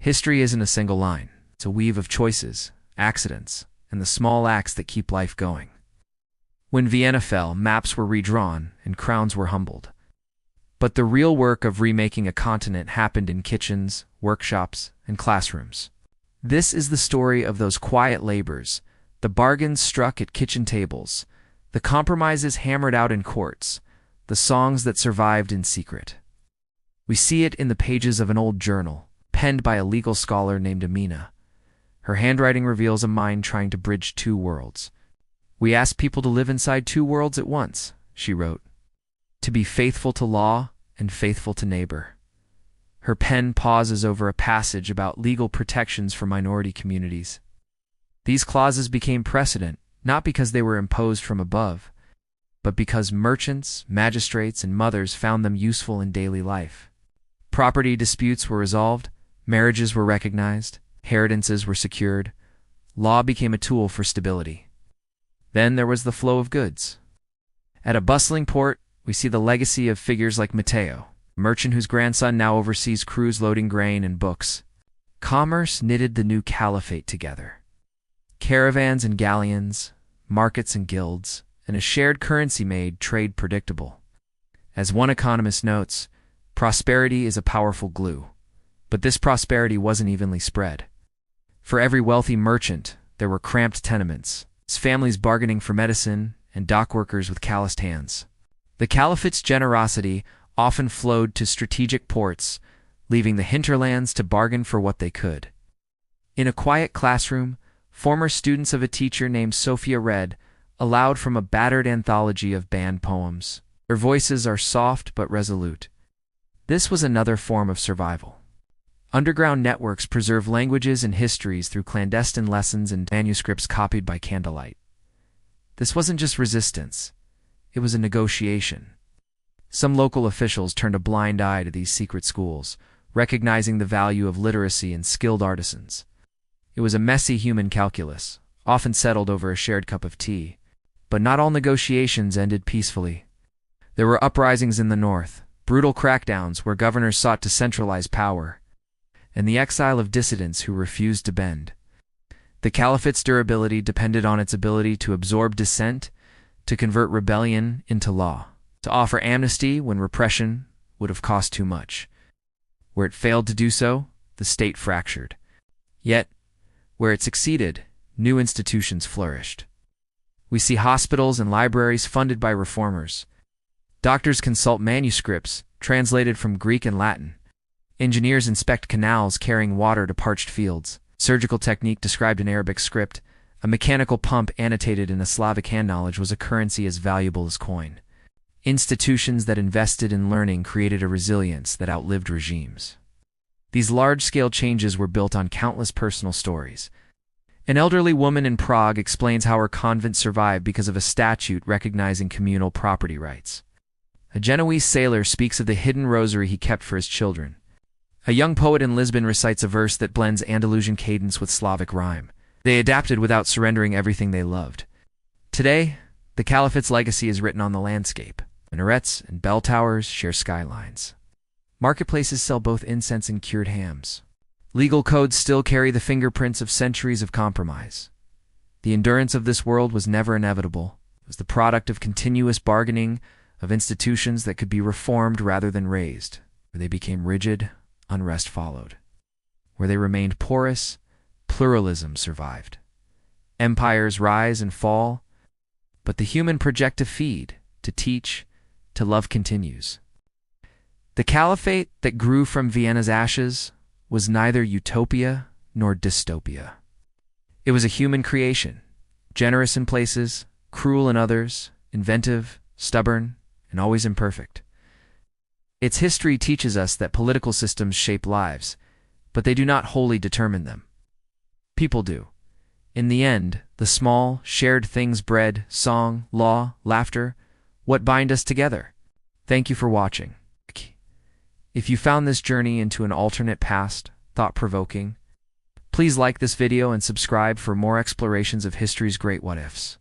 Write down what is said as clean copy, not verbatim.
History isn't a single line. It's a weave of choices, accidents, and the small acts that keep life going. When Vienna fell, maps were redrawn and crowns were humbled. But the real work of remaking a continent happened in kitchens, workshops, and classrooms. This is the story of those quiet labors, the bargains struck at kitchen tables, the compromises hammered out in courts, the songs that survived in secret. We see it in the pages of an old journal, penned by a legal scholar named Amina. Her handwriting reveals a mind trying to bridge two worlds. "We ask people to live inside two worlds at once," she wrote, "to be faithful to law and faithful to neighbor." Her pen pauses over a passage about legal protections for minority communities. These clauses became precedent, not because they were imposed from above, but because merchants, magistrates, and mothers found them useful in daily life. Property disputes were resolved, marriages were recognized, inheritances were secured. Law became a tool for stability. Then there was the flow of goods. At a bustling port, we see the legacy of figures like Matteo, a merchant whose grandson now oversees crews loading grain and books. Commerce knitted the new caliphate together. Caravans and galleons, markets and guilds, and a shared currency made trade predictable. As one economist notes, prosperity is a powerful glue. But this prosperity wasn't evenly spread. For every wealthy merchant, there were cramped tenements, his families bargaining for medicine, and dock workers with calloused hands. The caliphate's generosity often flowed to strategic ports, leaving the hinterlands to bargain for what they could. In a quiet classroom, former students of a teacher named Sophia read aloud from a battered anthology of banned poems. Their voices are soft but resolute. This was another form of survival. Underground networks preserve languages and histories through clandestine lessons and manuscripts copied by candlelight. This wasn't just resistance, it was a negotiation. Some local officials turned a blind eye to these secret schools, recognizing the value of literacy and skilled artisans. It was a messy human calculus, often settled over a shared cup of tea. But not all negotiations ended peacefully. There were uprisings in the north, brutal crackdowns where governors sought to centralize power, and the exile of dissidents who refused to bend. The caliphate's durability depended on its ability to absorb dissent, to convert rebellion into law, to offer amnesty when repression would have cost too much. Where it failed to do so, the state fractured. Yet, where it succeeded, new institutions flourished. We see hospitals and libraries funded by reformers. Doctors consult manuscripts translated from Greek and Latin. Engineers inspect canals carrying water to parched fields. Surgical technique described in Arabic script. A mechanical pump annotated in a Slavic hand knowledge was a currency as valuable as coin. Institutions that invested in learning created a resilience that outlived regimes. These large-scale changes were built on countless personal stories. An elderly woman in Prague explains how her convent survived because of a statute recognizing communal property rights. A Genoese sailor speaks of the hidden rosary he kept for his children. A young poet in Lisbon recites a verse that blends Andalusian cadence with Slavic rhyme. They adapted without surrendering everything they loved. Today, the caliphate's legacy is written on the landscape. Minarets and bell towers share skylines. Marketplaces sell both incense and cured hams. Legal codes still carry the fingerprints of centuries of compromise. The endurance of this world was never inevitable. It was the product of continuous bargaining, of institutions that could be reformed rather than raised. Where they became rigid, unrest followed. Where they remained porous, pluralism survived. Empires rise and fall, but the human project to feed, to teach, to love continues. The caliphate that grew from Vienna's ashes was neither utopia nor dystopia. It was a human creation, generous in places, cruel in others, inventive, stubborn, and always imperfect. Its history teaches us that political systems shape lives, but they do not wholly determine them. People do. In the end, the small, shared things bread, song, law, laughter, what bind us together. Thank you for watching. If you found this journey into an alternate past thought-provoking, please like this video and subscribe for more explorations of history's great what-ifs.